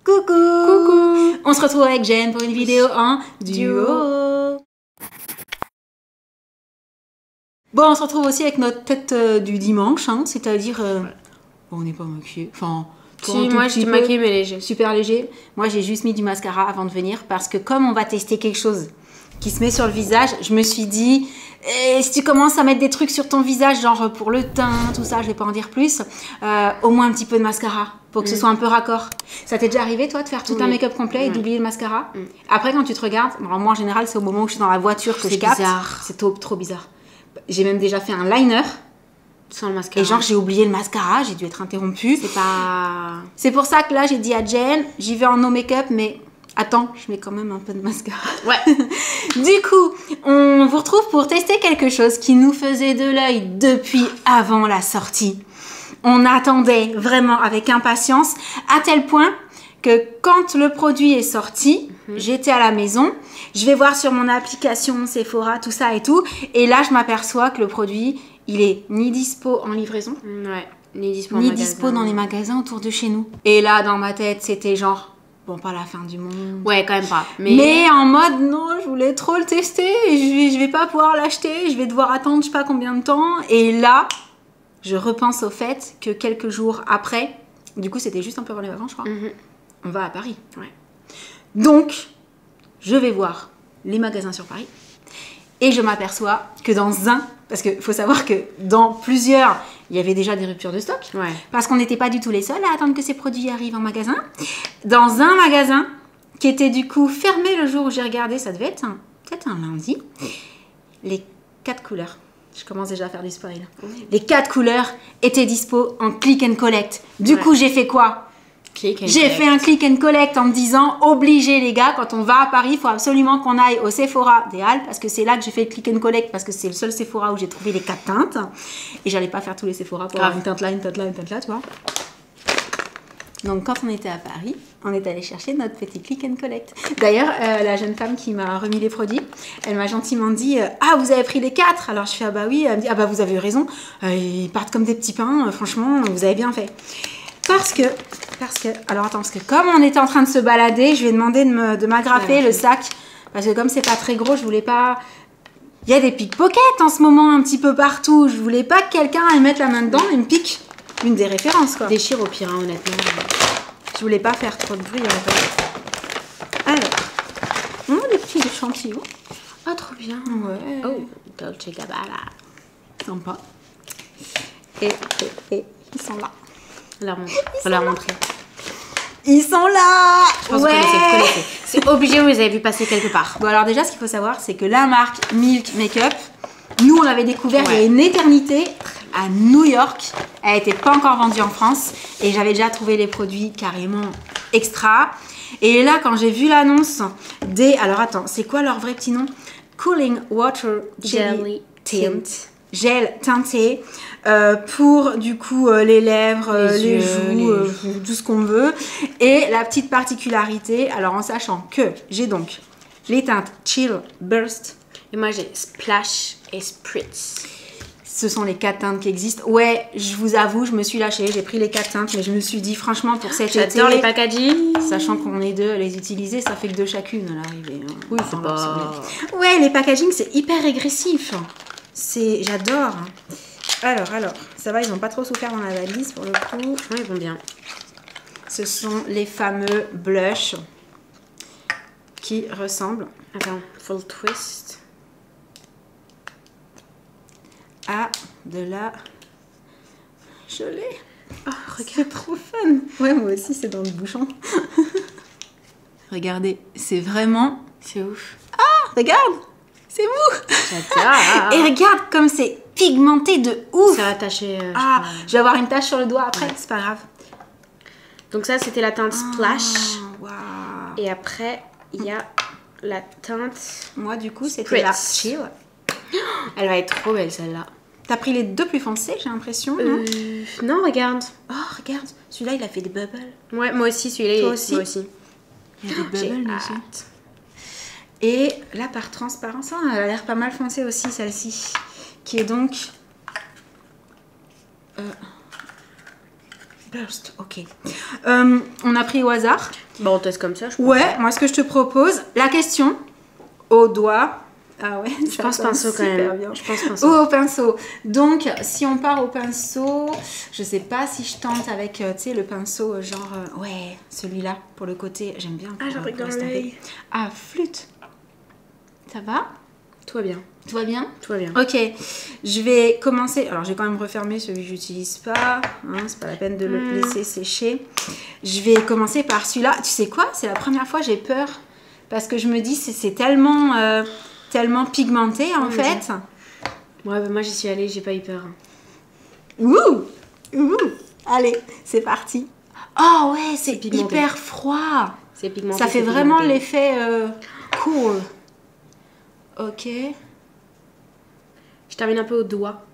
Coucou. Coucou. On se retrouve avec Jen pour une vidéo en duo. Bon, on se retrouve aussi avec notre tête du dimanche, hein, c'est-à-dire... bon, on n'est pas maquillés, enfin... Si, moi je suis maquillée mais léger. Super léger. Moi j'ai juste mis du mascara avant de venir parce que comme on va tester quelque chose qui se met sur le visage, je me suis dit, si tu commences à mettre des trucs sur ton visage, genre pour le teint, tout ça, je vais pas en dire plus, au moins un petit peu de mascara pour que ce soit un peu raccord. Ça t'est déjà arrivé toi de faire tout un make-up complet et d'oublier le mascara? Après quand tu te regardes, moi en général c'est au moment où je suis dans la voiture que je capte. C'est trop bizarre. J'ai même déjà fait un liner. Sans le mascara. Et genre j'ai oublié le mascara, j'ai dû être interrompue. C'est pas... C'est pour ça que là j'ai dit à Jen, j'y vais en no make-up, mais attends, je mets quand même un peu de mascara. Ouais. Du coup, on vous retrouve pour tester quelque chose qui nous faisait de l'œil depuis avant la sortie. On attendait vraiment avec impatience, à tel point que quand le produit est sorti, j'étais à la maison, je vais voir sur mon application Sephora, tout ça et tout, et là je m'aperçois que le produit, il est ni dispo en livraison, Ouais, ni dispo, ni dispo dans les magasins autour de chez nous. Et là, dans ma tête, c'était genre, bon, pas la fin du monde. Ouais, quand même pas. Mais en mode, non, je voulais trop le tester, et je vais pas pouvoir l'acheter, je vais devoir attendre je sais pas combien de temps. Et là, je repense au fait que quelques jours après, du coup, c'était juste un peu avant les vacances, je crois, on va à Paris. Ouais. Donc, je vais voir les magasins sur Paris, et je m'aperçois que dans un... Parce qu'il faut savoir que dans plusieurs, il y avait déjà des ruptures de stock. Ouais. Parce qu'on n'était pas du tout les seuls à attendre que ces produits arrivent en magasin. Dans un magasin qui était du coup fermé le jour où j'ai regardé, ça devait être peut-être un lundi, les 4 couleurs. Je commence déjà à faire du spoil. Les 4 couleurs étaient dispo en click and collect. Du coup, j'ai fait quoi? J'ai fait un click and collect en me disant, obligé les gars, quand on va à Paris, il faut absolument qu'on aille au Sephora des Halles, parce que c'est là que j'ai fait le click and collect, parce que c'est le seul Sephora où j'ai trouvé les 4 teintes. Et j'allais pas faire tous les Sephora pour avoir une teinte là, une teinte là, une teinte là, tu vois. Donc quand on était à Paris, on est allé chercher notre petit click and collect. D'ailleurs, la jeune femme qui m'a remis les produits, elle m'a gentiment dit, ah vous avez pris les 4? Alors je fais, ah bah oui. Elle me dit, ah bah vous avez raison, ils partent comme des petits pains, franchement, vous avez bien fait. Parce que, alors attends, parce que comme on était en train de se balader, je lui ai demandé de m'agrafer le sac, parce que comme c'est pas très gros, je voulais pas... Il y a des pickpockets en ce moment un petit peu partout, je voulais pas que quelqu'un aille mettre la main dedans et me pique une des références, quoi. Déchire au pire, hein, honnêtement. Je voulais pas faire trop de bruit, en fait. Alors, on a des petits échantillons. Ah, trop bien. Ouais. Oh, Dolce Gabbana. Sympa. Et ils sont là. Faut leur montrer. Ils sont là. Je pense que vous connaissez. C'est obligé, vous les avez vu passer quelque part. Bon, alors déjà, ce qu'il faut savoir, c'est que la marque Milk Makeup, nous, on l'avait découvert il y a une éternité à New York. Elle n'était pas encore vendue en France. Et j'avais déjà trouvé les produits carrément extra. Et là, quand j'ai vu l'annonce des... Alors, attends, c'est quoi leur vrai petit nom? Cooling Water Jelly Tint. Gel teinté pour du coup les lèvres, les joues, tout ce qu'on veut. Et la petite particularité, alors en sachant que j'ai donc les teintes Chill, Burst. Et moi j'ai Splash et Spritz. Ce sont les 4 teintes qui existent. Ouais, je vous avoue, je me suis lâchée. J'ai pris les 4 teintes, mais je me suis dit franchement pour cet été... J'adore les packaging. Sachant qu'on est deux à les utiliser, ça fait que 2 chacune à l'arrivée. Hein. Oui, c'est pas... Ouais, les packaging, c'est hyper régressif. J'adore. Alors, ça va, ils n'ont pas trop souffert dans la valise pour le coup. Ouais, ils vont bien. Ce sont les fameux blushs qui ressemblent... Attends, full twist. À de la gelée. Oh, regarde, c'est trop fun. Ouais, moi aussi, c'est dans le bouchon. Regardez, c'est vraiment... C'est ouf. Ah, regarde, c'est mou. J'adore. Et regarde comme c'est pigmenté de ouf. Ça va tacher. Je vais avoir une tache sur le doigt après, c'est pas grave. Donc ça, c'était la teinte Splash. Wow. Et après, il y a la teinte... Moi, du coup, c'était la Chill. Elle va être trop belle, celle-là. T'as pris les 2 plus foncés, j'ai l'impression, non? Non, regarde. Oh, regarde. Celui-là, il a fait des bubbles. Ouais, moi aussi, celui-là. Toi aussi? Moi aussi. Il y a des bubbles aussi. Et là, par transparence, elle a l'air pas mal foncée aussi, celle-ci. Qui est donc... Burst, ok. On a pris au hasard. Bon, on teste comme ça, je pense. Ouais, moi ce que je te propose, la question au doigt. Ah ouais, je pense pinceau quand même. Bien. Je pense pinceau. Ou au pinceau. Donc, si on part au pinceau, je sais pas si je tente avec, tu sais, le pinceau genre, ouais, celui-là pour le côté. J'aime bien. Ah, j'en dans l'œil. Ah, flûte. Ça va? Tout va bien. Tout va bien? Tout va bien. Ok, je vais commencer. Alors, je vais quand même refermer celui que j'utilise pas. Hein, c'est pas la peine de le laisser sécher. Je vais commencer par celui-là. Tu sais quoi? C'est la première fois j'ai peur. Parce que je me dis, c'est tellement, tellement pigmenté en fait. Ouais, bah, moi j'y suis allée, j'ai pas eu peur. Ouh! Ouh! Allez, c'est parti. Oh ouais, c'est hyper froid. C'est pigmenté. Ça fait vraiment l'effet cool. Ok. Je termine un peu au doigt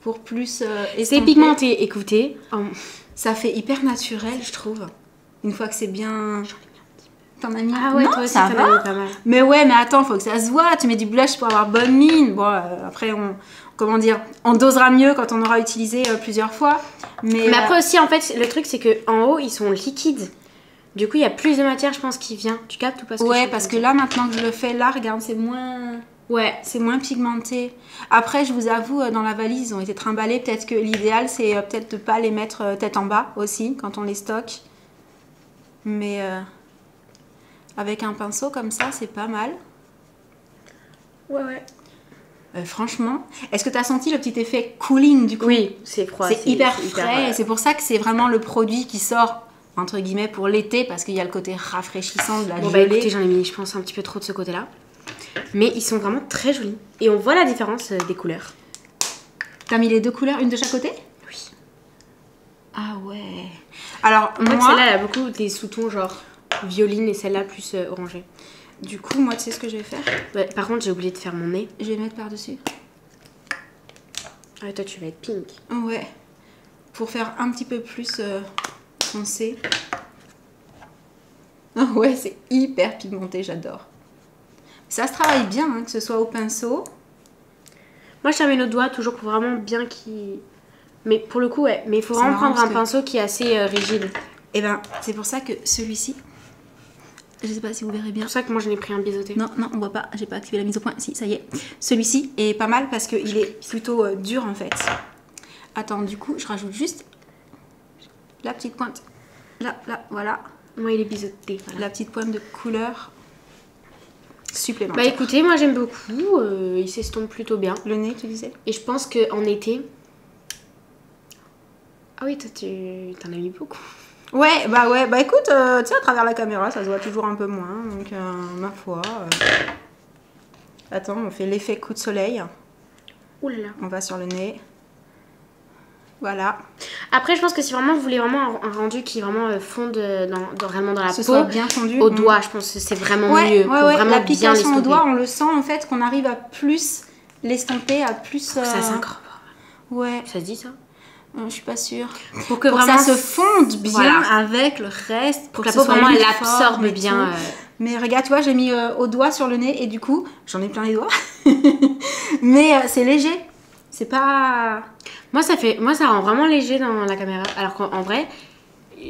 pour plus c'est pigmenté, écoutez. Ça fait hyper naturel, je trouve. Une fois que c'est bien... T'en as mis? Ah ouais, non, toi aussi, ça va. Pas mal. Mais ouais, mais attends, faut que ça se voit. Tu mets du blush pour avoir bonne mine. Bon, après, comment dire, on dosera mieux quand on aura utilisé plusieurs fois. Mais après aussi, en fait, le truc, c'est qu'en haut, ils sont liquides. Du coup, il y a plus de matière, je pense, qui vient. Tu captes ou pas? Ouais, parce que là, maintenant que je le fais, là, regarde, c'est moins... Ouais. C'est moins pigmenté. Après, je vous avoue, dans la valise, ils ont été trimballés. Peut-être que l'idéal, c'est peut-être de ne pas les mettre tête en bas aussi, quand on les stocke. Mais avec un pinceau comme ça, c'est pas mal. Ouais, ouais. Franchement, est-ce que tu as senti le petit effet cooling du coup? Oui, c'est froid. C'est hyper frais. Et c'est pour ça que c'est vraiment le produit qui sort, entre guillemets, pour l'été, parce qu'il y a le côté rafraîchissant de la gelée. Bah écoutez, j'en ai mis, je pense, un petit peu trop de ce côté-là. Mais ils sont vraiment très jolis. Et on voit la différence des couleurs. T'as mis les deux couleurs, une de chaque côté? Oui. Ah ouais. Alors, moi... moi... celle-là, elle a beaucoup des sous-tons genre violine et celle-là plus orangée. Du coup, moi, tu sais ce que je vais faire? Ouais, par contre, j'ai oublié de faire mon nez. Je vais mettre par-dessus. Ah, toi, tu vas être pink. Ouais. Pour faire un petit peu plus foncé. Ah ouais, c'est hyper pigmenté, j'adore. Ça se travaille bien, hein, que ce soit au pinceau. Moi, je termine au doigt, toujours pour vraiment bien qu'il... Mais pour le coup, ouais. Mais il faut vraiment prendre un pinceau qui est assez rigide. Et ben, c'est pour ça que celui-ci... Je sais pas si vous verrez bien. C'est pour ça que moi, j'en ai pris un biseauté. Non, non, on voit pas. J'ai pas activé la mise au point. Si, ça y est. Celui-ci est pas mal parce qu'il est plutôt dur, en fait. Attends, du coup, je rajoute juste la petite pointe. Là, voilà. Moi, il est biseauté. Voilà. La petite pointe de couleur supplémentaire. Bah écoutez, moi j'aime beaucoup, il s'estompe plutôt bien. Le nez, tu disais? Et je pense qu'en été... Ah oui, toi tu t'en as mis beaucoup. Ouais, bah écoute, tu sais, à travers la caméra, ça se voit toujours un peu moins, donc ma foi. Attends, on fait l'effet coup de soleil. Ouh là là. On va sur le nez. Voilà. Après, je pense que si vraiment vous voulez vraiment un rendu qui vraiment fonde vraiment dans la peau, soit bien fondu. Au doigt, je pense que c'est vraiment mieux. Ouais, vraiment l'application au doigt, on le sent en fait qu'on arrive à plus l'estomper, à plus. Ça s'incorpore. Ouais. Ça se dit ça? Je suis pas sûre. Pour que vraiment ça se fonde bien avec le reste. Pour que la peau vraiment elle absorbe bien. Mais regarde, tu vois, j'ai mis au doigt sur le nez et du coup, j'en ai plein les doigts. Mais c'est léger. C'est pas... Moi, ça rend vraiment léger dans la caméra. Alors qu'en vrai,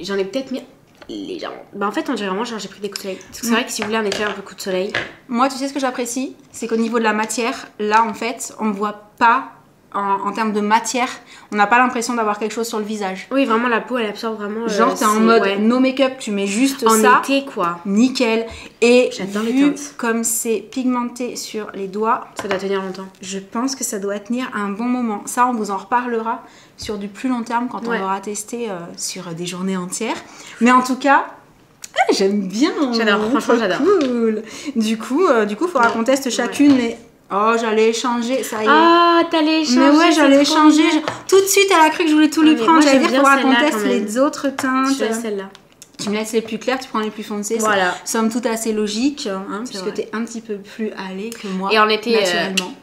j'en ai peut-être mis légèrement. Bah, en fait, on dirait vraiment genre j'ai pris des coups de soleil. Parce que c'est vrai que si vous voulez un effet un peu coup de soleil. Moi, tu sais ce que j'apprécie? C'est qu'au niveau de la matière, là, en fait, on voit pas... En termes de matière, on n'a pas l'impression d'avoir quelque chose sur le visage. Oui, vraiment, la peau, elle absorbe vraiment... Genre, t'es en mode no make-up, tu mets juste en ça. En été, quoi. Nickel. Et j'adore les teintes. Comme c'est pigmenté sur les doigts... Ça doit tenir longtemps. Je pense que ça doit tenir un bon moment. Ça, on vous en reparlera sur du plus long terme quand on l'aura testé sur des journées entières. Mais en tout cas... j'aime bien. J'adore, franchement, j'adore. Cool. Du coup, faudra qu'on teste chacune les... Oh, j'allais échanger, ça y est. Ah, t'allais échanger. Mais ouais, j'allais échanger. Tout de suite, elle a cru que je voulais tout lui prendre. J'allais dire, faudra qu'on teste les autres teintes. Je laisse celle-là. Tu me laisses les plus claires, tu prends les plus foncées. Voilà. C'est somme toute assez logique, hein, puisque t'es un petit peu plus allée que moi. Et en été, naturellement.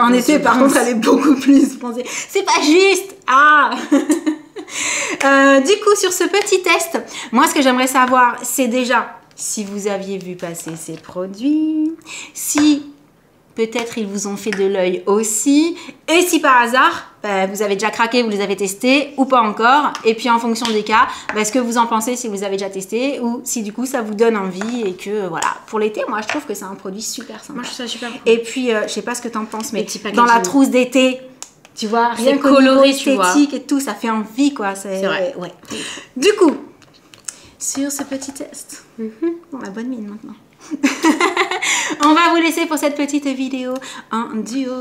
En été, par contre, elle est beaucoup plus foncée. C'est pas juste. Ah. Du coup, sur ce petit test, moi, ce que j'aimerais savoir, c'est déjà si vous aviez vu passer ces produits, si peut-être ils vous ont fait de l'œil aussi. Et si par hasard, vous avez déjà craqué, vous les avez testés ou pas encore. Et puis en fonction des cas, ce que vous en pensez si vous avez déjà testé ou si du coup ça vous donne envie et que voilà. Pour l'été, moi je trouve que c'est un produit super sympa. Moi je trouve ça super cool. Et puis, je sais pas ce que t'en penses, mais petits dans la packaging. trousse d'été, tu vois, rien C'est qu'au niveau coloré, tu vois. esthétique et tout, ça fait envie quoi. C'est vrai. Ouais. Du coup, sur ce petit test, on a bonne mine maintenant. On va vous laisser pour cette petite vidéo en duo.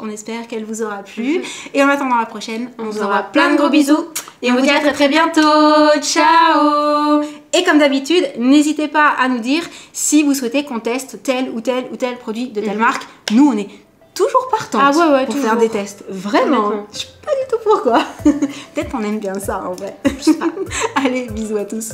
On espère qu'elle vous aura plu. Et en attendant la prochaine, on vous envoie plein de gros bisous. Et on vous dit à très très bientôt. Ciao. Et comme d'habitude, n'hésitez pas à nous dire si vous souhaitez qu'on teste tel ou tel ou tel produit de telle marque. Nous, on est toujours partante pour toujours. faire des tests. Vraiment. Honnêtement. Je sais pas du tout pourquoi. Peut-être qu'on aime bien ça en vrai. Je sais pas. Allez, bisous à tous.